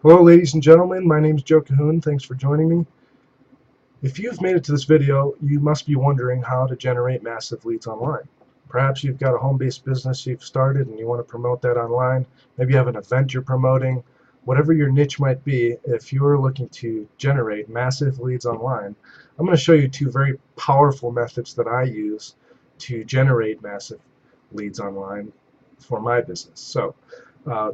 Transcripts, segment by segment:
Hello ladies and gentlemen, my name is Joe Cahoon. Thanks for joining me. If you've made it to this video, you must be wondering how to generate massive leads online. Perhaps you've got a home-based business you've started and you want to promote that online. Maybe you have an event you're promoting. Whatever your niche might be, if you're looking to generate massive leads online, I'm going to show you two very powerful methods that I use to generate massive leads online for my business. So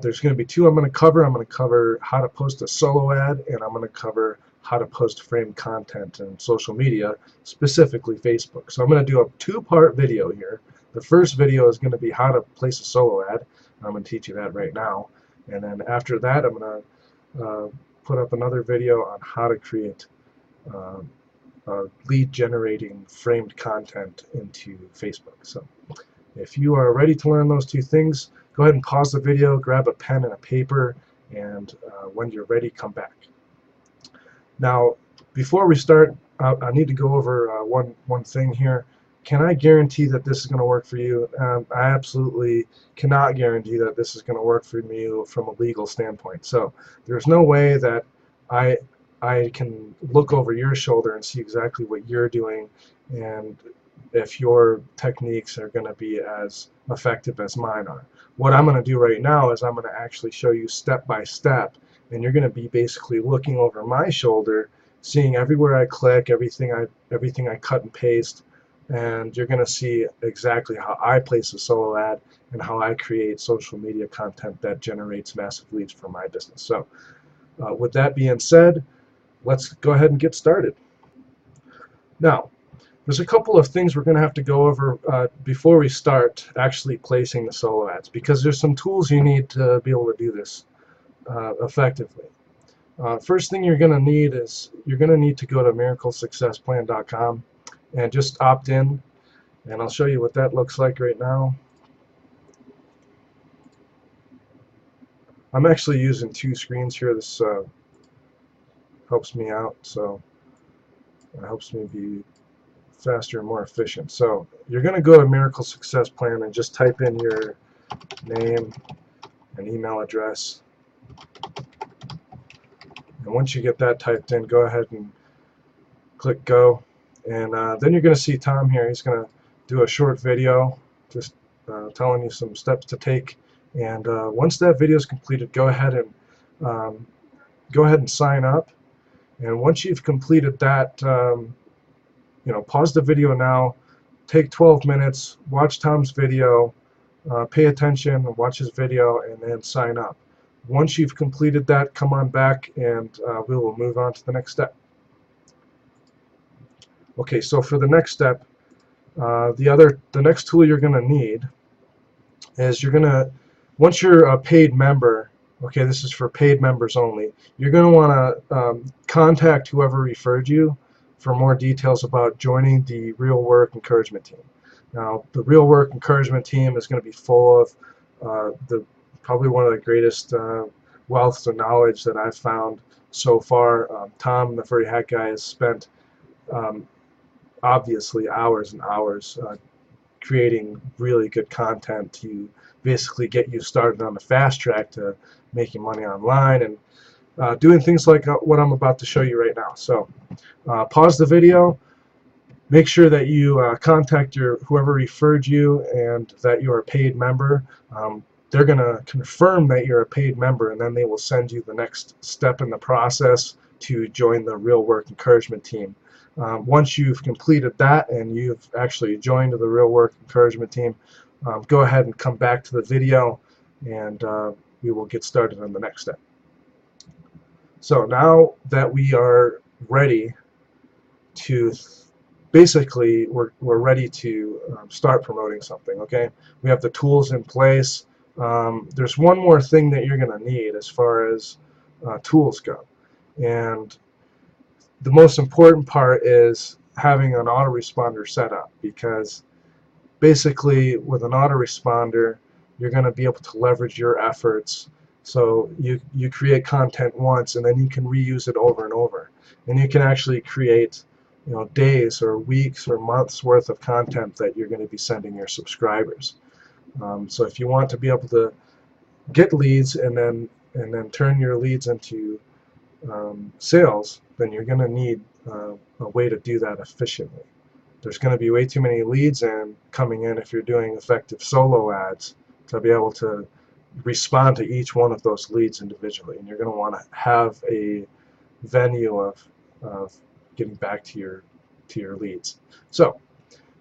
there's going to be two I'm going to cover. I'm going to cover how to post a solo ad, and I'm going to cover how to post framed content in social media, specifically Facebook. So I'm going to do a two-part video here. The first video is going to be how to place a solo ad. I'm going to teach you that right now. And then after that, I'm going to put up another video on how to create lead generating framed content into Facebook. So if you are ready to learn those two things, go ahead and pause the video, grab a pen and a paper, and when you're ready, come back. Now, before we start, I need to go over one thing here. Can I guarantee that this is going to work for you? I absolutely cannot guarantee that this is going to work for you from a legal standpoint. So there's no way that I can look over your shoulder and see exactly what you're doing and if your techniques are going to be as effective as mine are. What I'm going to do right now is I'm going to actually show you step by step, and you're going to be basically looking over my shoulder, seeing everywhere I click, everything I cut and paste, and you're going to see exactly how I place a solo ad and how I create social media content that generates massive leads for my business. So with that being said, let's go ahead and get started. Now, there's a couple of things we're going to have to go over before we start actually placing the solo ads, because there's some tools you need to be able to do this effectively. First thing you're going to need is you're going to need to go to miraclesuccessplan.com and just opt in, and I'll show you what that looks like right now. I'm actually using two screens here. This helps me out, so it helps me be faster and more efficient. So you're going to go to Miracle Success Plan and just type in your name and email address. And once you get that typed in, go ahead and click go. And then you're going to see Tom here. He's going to do a short video just telling you some steps to take. And once that video is completed, go ahead and sign up. And once you've completed that, pause the video now, take 12 minutes, watch Tom's video, pay attention, watch his video, and then sign up. Once you've completed that, come on back and we will move on to the next step. Okay, so for the next step, the next tool you're going to need is once you're a paid member, okay, this is for paid members only, you're going to want to contact whoever referred you for more details about joining the Real Work Encouragement Team. Now, the Real Work Encouragement Team is going to be full of probably one of the greatest wealths of knowledge that I've found so far. Tom, the Furry Hat Guy, has spent obviously hours and hours creating really good content to basically get you started on the fast track to making money online and doing things like what I'm about to show you right now. So pause the video, make sure that you contact whoever referred you and that you're a paid member. They're going to confirm that you're a paid member, and then they will send you the next step in the process to join the Real Work Encouragement Team. Once you've completed that and you've actually joined the Real Work Encouragement Team, go ahead and come back to the video, and we will get started on the next step. So now that we are ready to, basically we're ready to start promoting something, okay? We have the tools in place. There's one more thing that you're going to need as far as tools go, and the most important part is having an autoresponder set up, because basically with an autoresponder you're going to be able to leverage your efforts. So you create content once and then you can reuse it over and over, and you can actually create days or weeks or months worth of content that you're going to be sending your subscribers. So if you want to be able to get leads and then and then turn your leads into sales, then you're going to need a way to do that efficiently. There's going to be way too many leads coming in if you're doing effective solo ads to be able to respond to each one of those leads individually, and you're going to want to have a venue of getting back to your leads. So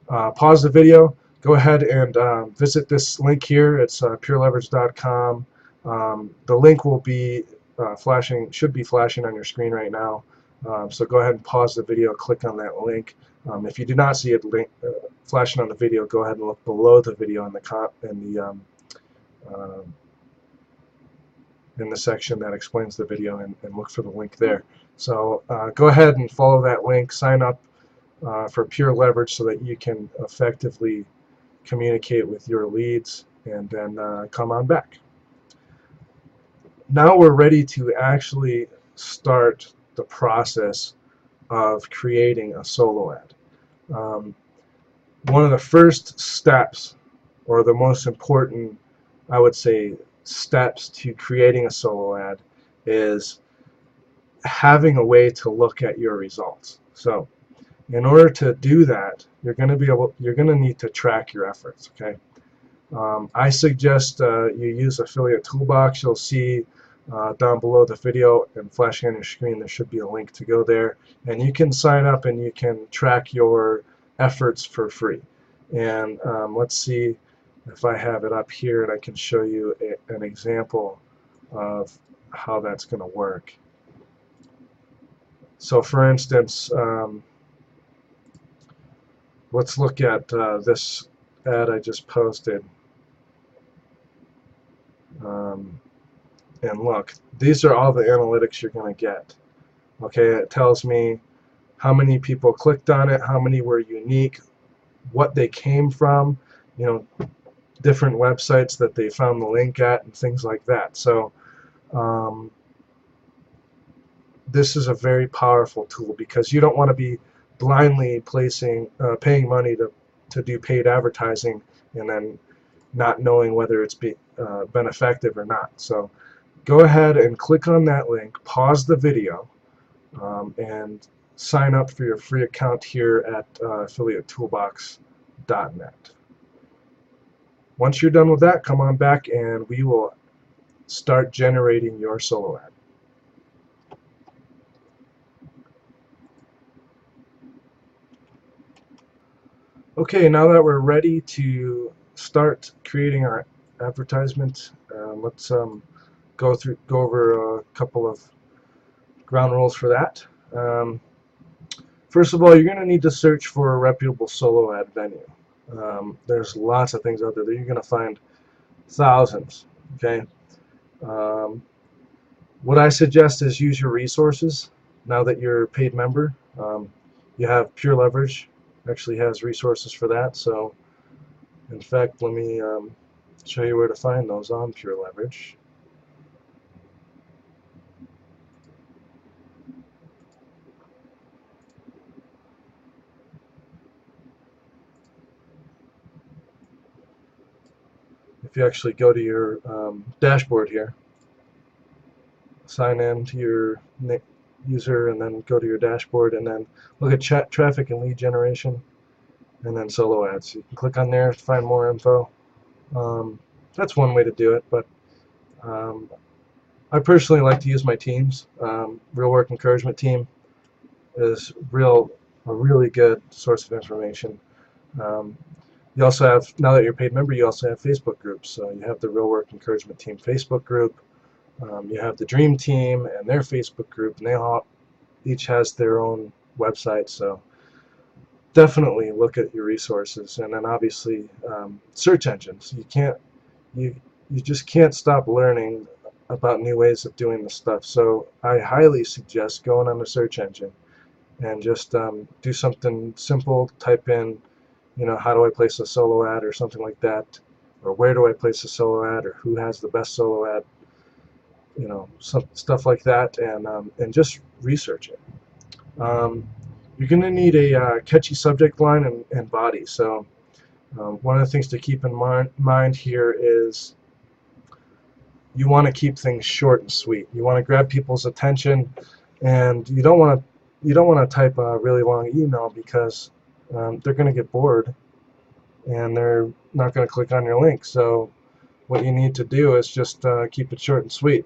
pause the video, go ahead and visit this link here. It's pureleverage.com. The link will be should be flashing on your screen right now. So go ahead and pause the video, click on that link. If you do not see it flashing on the video, go ahead and look below the video in the section that explains the video, and look for the link there. So go ahead and follow that link, sign up for Pure Leverage so that you can effectively communicate with your leads, and then come on back. Now we're ready to actually start the process of creating a solo ad. One of the first steps, or the most important, I would say, steps to creating a solo ad is having a way to look at your results. So in order to do that, you're going to need to track your efforts. Okay, I suggest you use Affiliate Toolbox. You'll see down below the video and flashing on your screen, there should be a link to go there, and you can sign up and you can track your efforts for free. And let's see if I have it up here and I can show you an example of how that's going to work. So for instance, let's look at this ad I just posted. And look, these are all the analytics you're going to get. Okay, it tells me how many people clicked on it, how many were unique, what they came from, you know, different websites that they found the link at, and things like that. So this is a very powerful tool, because you don't want to be blindly paying money to do paid advertising and then not knowing whether it's been effective or not. So go ahead and click on that link, pause the video, and sign up for your free account here at affiliatetoolbox.net. Once you're done with that, come on back and we will start generating your solo ad. Okay, now that we're ready to start creating our advertisement, let's go over a couple of ground rules for that. First of all, you're going to need to search for a reputable solo ad venue. There's lots of things out there that you're going to find thousands. Okay. What I suggest is use your resources. Now that you're a paid member, you have Pure Leverage. Actually has resources for that. So, in fact, let me show you where to find those on Pure Leverage. If you actually go to your dashboard here, sign in to your user, and then go to your dashboard, and then look at traffic and lead generation, and then solo ads. You can click on there to find more info. That's one way to do it, but I personally like to use my teams. Real Work Encouragement Team is a really good source of information. You also have, now that you're a paid member, you also have Facebook groups. So you have the Real Work Encouragement Team Facebook group. You have the Dream Team and their Facebook group, and they all each has their own website. So definitely look at your resources, and then obviously search engines. You just can't stop learning about new ways of doing this stuff. So I highly suggest going on the search engine and just do something simple. Type in, you know, how do I place a solo ad or something like that, or where do I place a solo ad, or who has the best solo ad, you know, some stuff like that, and just research it. You're going to need a catchy subject line and body. So one of the things to keep in mind here is you want to keep things short and sweet. You want to grab people's attention, and you don't want to type a really long email because they're going to get bored and they're not going to click on your link. So what you need to do is just keep it short and sweet.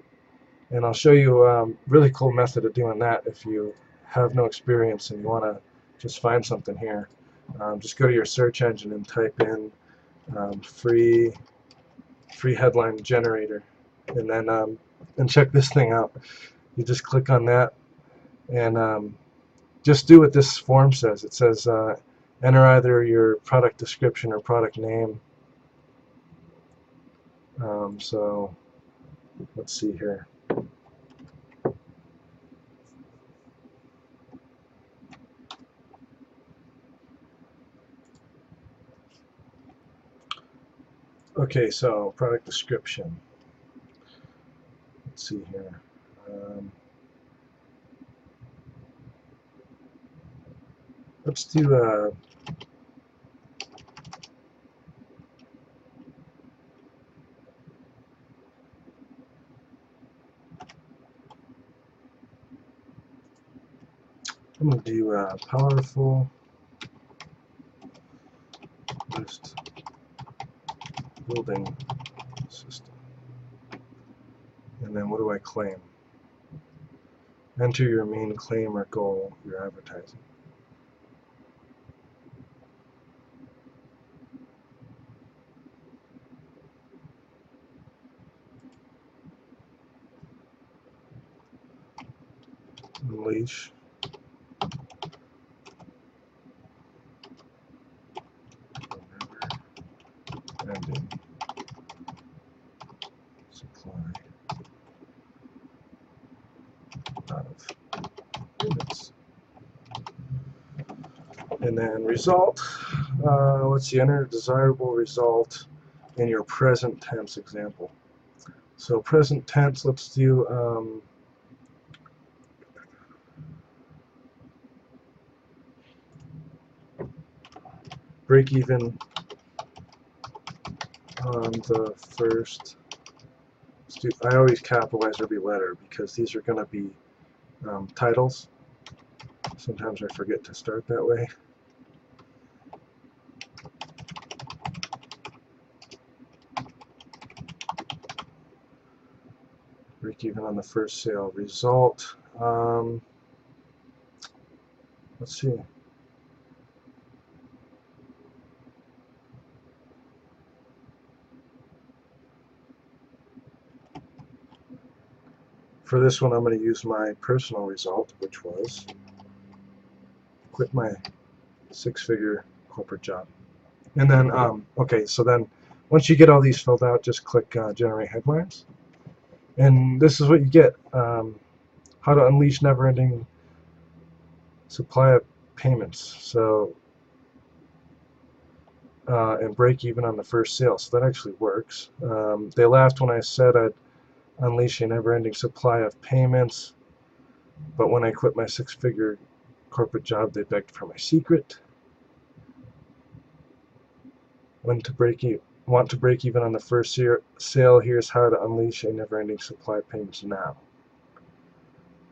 And I'll show you a really cool method of doing that if you have no experience and you want to just find something here. Just go to your search engine and type in free headline generator, and then and check this thing out. You just click on that and just do what this form says. It says enter either your product description or product name. So let's see here. Okay, so product description. Let's see here. Let's do I'm going to do a powerful list building system. And then what do I claim? Enter your main claim or goal you're advertising. Unleash never-ending supply of units. And then result, let's see, enter a desirable result in your present tense example. So present tense, let's do break even on the first. I always capitalize every letter because these are going to be titles. Sometimes I forget to start that way. Break even on the first sale. Result. Let's see. For this one, I'm going to use my personal result, which was quit my six-figure corporate job. And then, okay, so then once you get all these filled out, just click Generate Headlines. And this is what you get. How to unleash never-ending supply of payments. So, and break even on the first sale. So that actually works. They laughed when I said I'd unleash a never-ending supply of payments, but when I quit my six-figure corporate job, they begged for my secret. Want to break even on the first sale? Here's how to unleash a never-ending supply of payments now.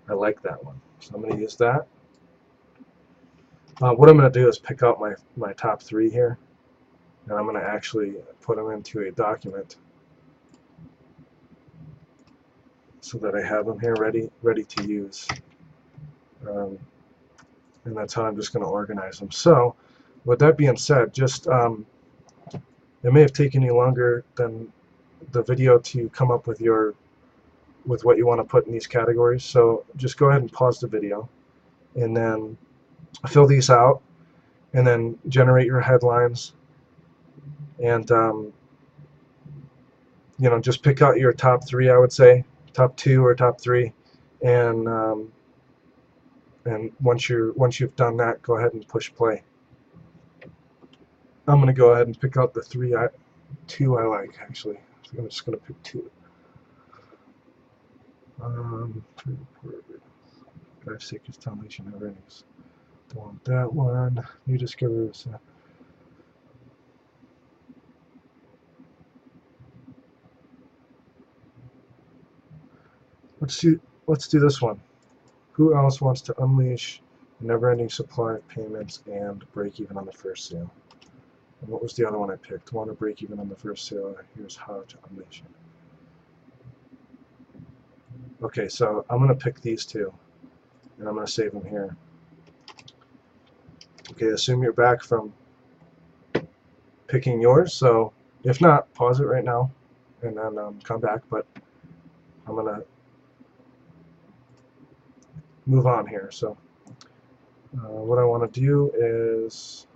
I like that one, so I'm going to use that. What I'm going to do is pick out my top three here, and I'm going to actually put them into a document so that I have them here ready to use. And that's how I'm just going to organize them. So, with that being said, just it may have taken you longer than the video to come up with what you want to put in these categories. So just go ahead and pause the video, and then fill these out, and then generate your headlines, and you know, just pick out your top three. I would say top two or top three, and once you've done that, go ahead and push play. I'm going to go ahead and pick out the two I like, actually. So I'm just going to pick two. 5 seconds to unleash never endings. Don't want that one. New discoveries. let's do this one. Who else wants to unleash a never-ending supply of payments and break even on the first sale? And what was the other one I picked? Want to break even on the first sale? Here's how to unleash it. Okay, so I'm going to pick these two, and I'm going to save them here. Okay, assume you're back from picking yours, so if not, pause it right now, and then come back, but I'm going to move on here. So what I want to do is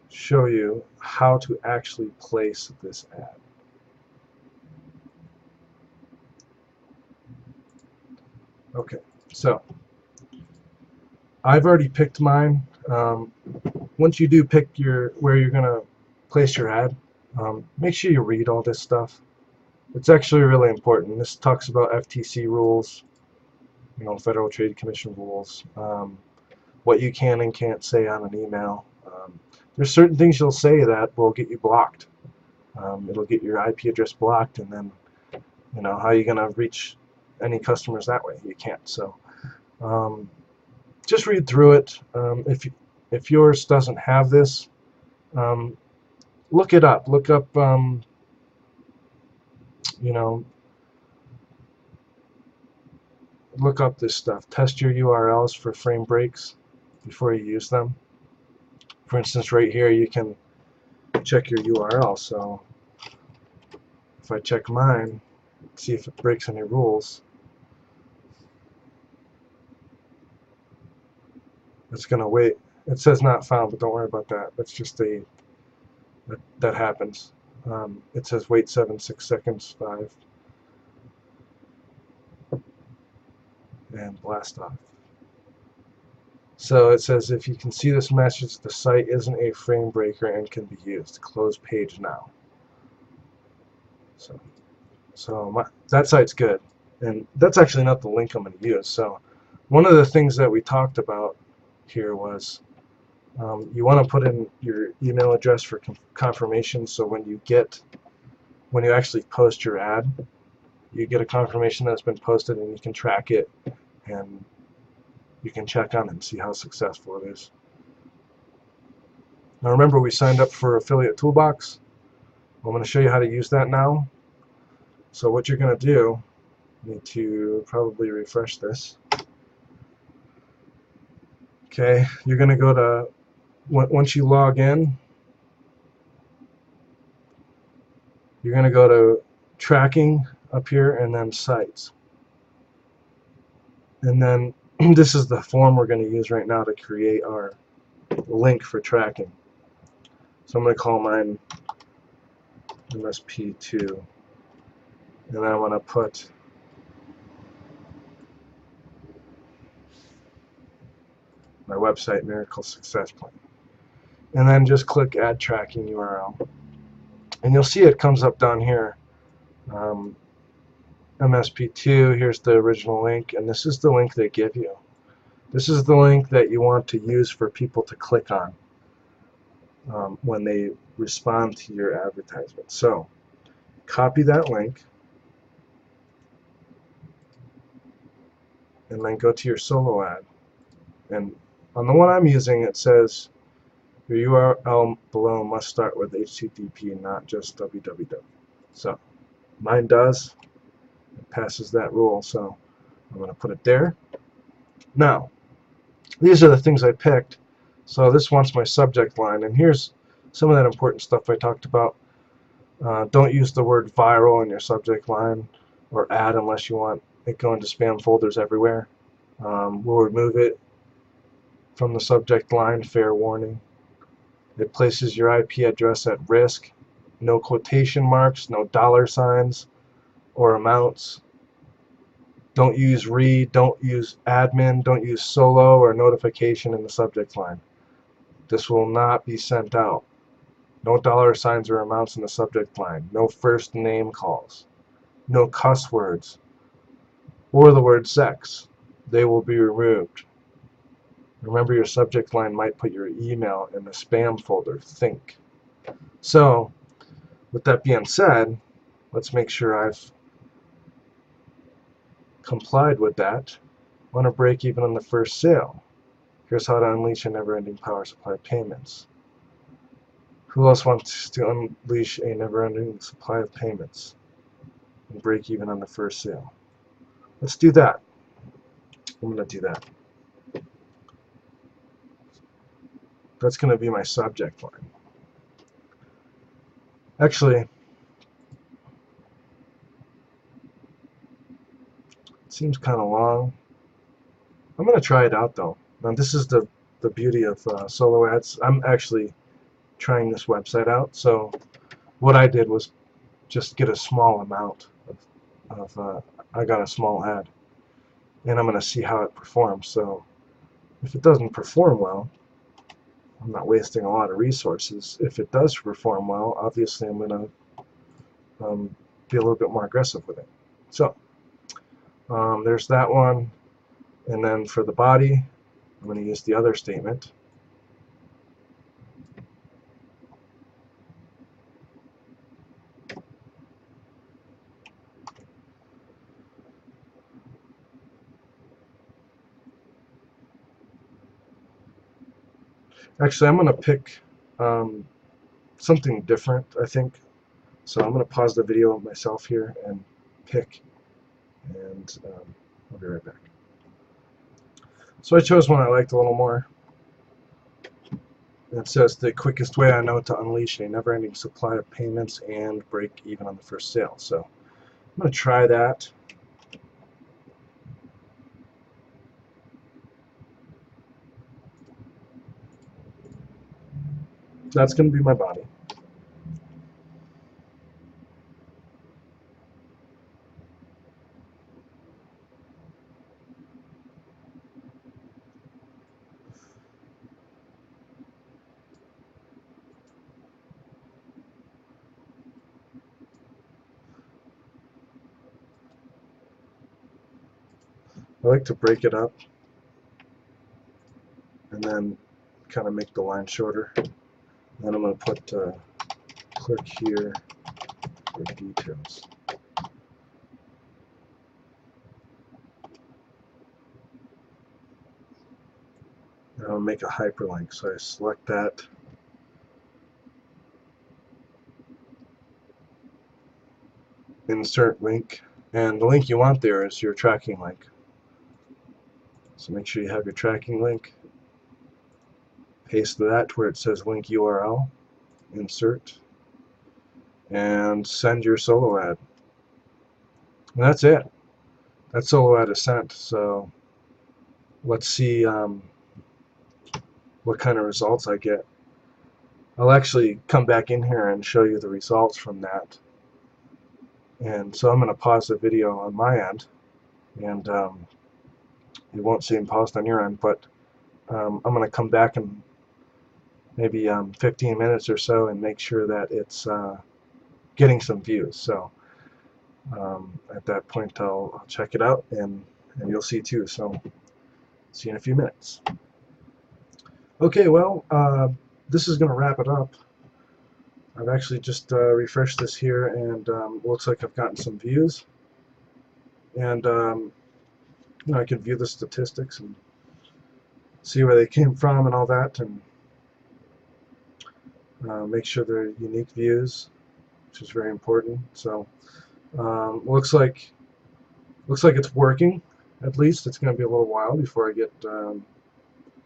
show you how to actually place this ad. Okay, so I've already picked mine. Once you do pick where you're going to place your ad, make sure you read all this stuff. It's actually really important. This talks about FTC rules, Federal Trade Commission rules, what you can and can't say on an email. There's certain things you'll say that will get you blocked. It'll get your IP address blocked, and then how are you going to reach any customers that way? You can't. So just read through it. If yours doesn't have this, look it up. Look up look up this stuff. Test your URLs for frame breaks before you use them. For instance, right here you can check your URL. So if I check mine, see if it breaks any rules, it's going to wait. It says not found, but don't worry about that. That's just that happens. It says wait 6 seconds, 5, and blast off. So it says if you can see this message, the site isn't a frame breaker and can be used. Close page now. So that site's good, and that's actually not the link I'm going to use. So one of the things that we talked about here was you want to put in your email address for confirmation, so when you actually post your ad, you get a confirmation that it's been posted, and you can track it, and you can check on it and see how successful it is. Now remember, we signed up for Affiliate Toolbox. I'm going to show you how to use that now. So what you're going to do, you need to probably refresh this. Okay, you're going to go to, once you log in, you're going to go to tracking up here and then sites. And then this is the form we're going to use right now to create our link for tracking. So I'm going to call mine MSP2. And then I want to put my website, Miracle Success Plan. And then just click Add Tracking URL. And you'll see it comes up down here. MSP2, here's the original link, and this is the link they give you. This is the link that you want to use for people to click on when they respond to your advertisement. So copy that link, and then go to your solo ad. And on the one I'm using, it says your URL below must start with HTTP, not just www. So mine does. It passes that rule, so I'm going to put it there. Now, these are the things I picked. So this one's my subject line, and here's some of that important stuff I talked about. Don't use the word viral in your subject line or ad unless you want it going to spam folders everywhere. We'll remove it from the subject line, fair warning. It places your IP address at risk. No quotation marks, no dollar signs or amounts. Don't use read, don't use admin, don't use solo or notification in the subject line. This will not be sent out. No dollar signs or amounts in the subject line. No first name calls. No cuss words or the word sex. They will be removed. Remember, your subject line might put your email in the spam folder. Think. So, with that being said, let's make sure I've complied with that. Want to break even on the first sale. Here's how to unleash a never-ending power supply of payments. Who else wants to unleash a never-ending supply of payments and break even on the first sale? Let's do that. I'm going to do that. That's going to be my subject line. Actually, it seems kind of long. I'm going to try it out though. Now this is the beauty of solo ads. I'm actually trying this website out. So what I did was just get a small amount of I got a small ad, and I'm going to see how it performs. So if it doesn't perform well, I'm not wasting a lot of resources. If it does perform well, obviously I'm going to be a little bit more aggressive with it. So there's that one. And then for the body, I'm going to use the other statement. Actually, I'm going to pick something different, I think. So I'm going to pause the video myself here and pick, and I'll be right back. So I chose one I liked a little more. It says the quickest way I know to unleash a never-ending supply of payments and break even on the first sale. So I'm going to try that. That's going to be my body. I like to break it up and then kind of make the line shorter. Then I'm going to put click here for details. And I'll make a hyperlink. So I select that. Insert link. And the link you want there is your tracking link. So make sure you have your tracking link. Paste that where it says link URL. Insert. And send your solo ad. And that's it. That solo ad is sent. So let's see what kind of results I get. I'll actually come back in here and show you the results from that. And so I'm going to pause the video on my end, and you won't see them paused on your end, but I'm going to come back in maybe 15 minutes or so and make sure that it's getting some views. So at that point I'll check it out, and you'll see too. So see you in a few minutes. Okay, well, this is going to wrap it up. I've actually just refreshed this here, and looks like I've gotten some views. And you know, I can view the statistics and see where they came from and all that, and make sure they're unique views, which is very important. So looks like it's working. At least it's going to be a little while before I get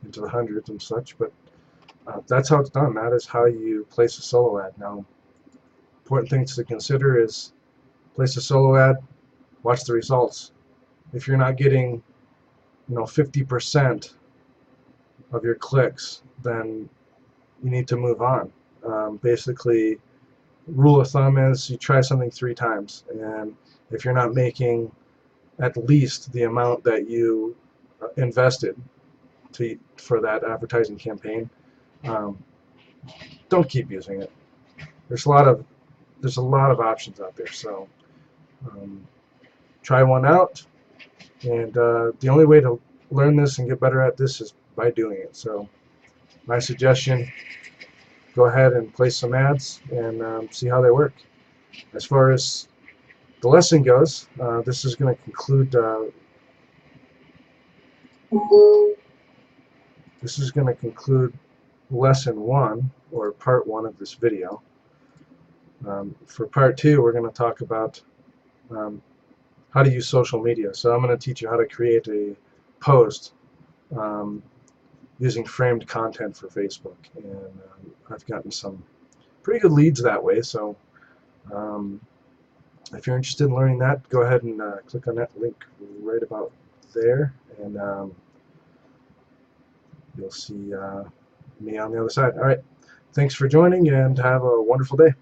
into the hundreds and such, but that's how it's done. That is how you place a solo ad. Now, important things to consider is place a solo ad, watch the results. If you're not getting, 50% of your clicks, then you need to move on. Basically, rule of thumb is you try something 3 times, and if you're not making at least the amount that you invested for that advertising campaign, don't keep using it. There's a lot of options out there. So try one out, and the only way to learn this and get better at this is by doing it. So my suggestion: go ahead and place some ads and see how they work. As far as the lesson goes, this is going to conclude lesson 1, or part 1 of this video. For part 2, we're going to talk about how to use social media. So I'm going to teach you how to create a post using framed content for Facebook, and I've gotten some pretty good leads that way. So if you're interested in learning that, go ahead and click on that link right about there, and you'll see me on the other side. All right, thanks for joining, and have a wonderful day.